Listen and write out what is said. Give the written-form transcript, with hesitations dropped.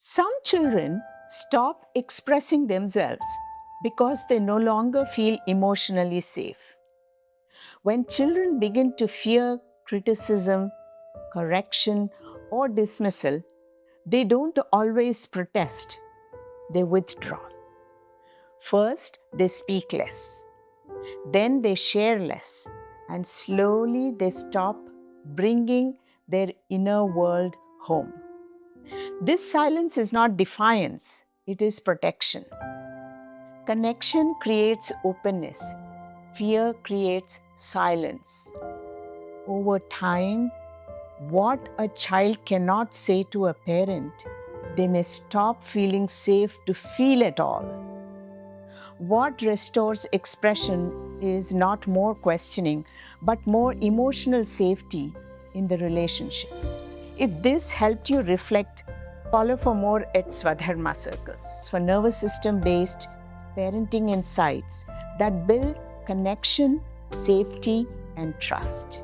Some children stop expressing themselves because they no longer feel emotionally safe. When children begin to fear criticism, correction, or dismissal, they don't always protest, they withdraw. First, they speak less. Then they share less. And slowly they stop bringing their inner world home. This silence is not defiance, it is protection. Connection creates openness. Fear creates silence. Over time, what a child cannot say to a parent, they may stop feeling safe to feel at all. What restores expression is not more questioning, but more emotional safety in the relationship. If this helped you reflect, follow for more at Svadharma circles for nervous system-based parenting insights that build connection, safety, and trust.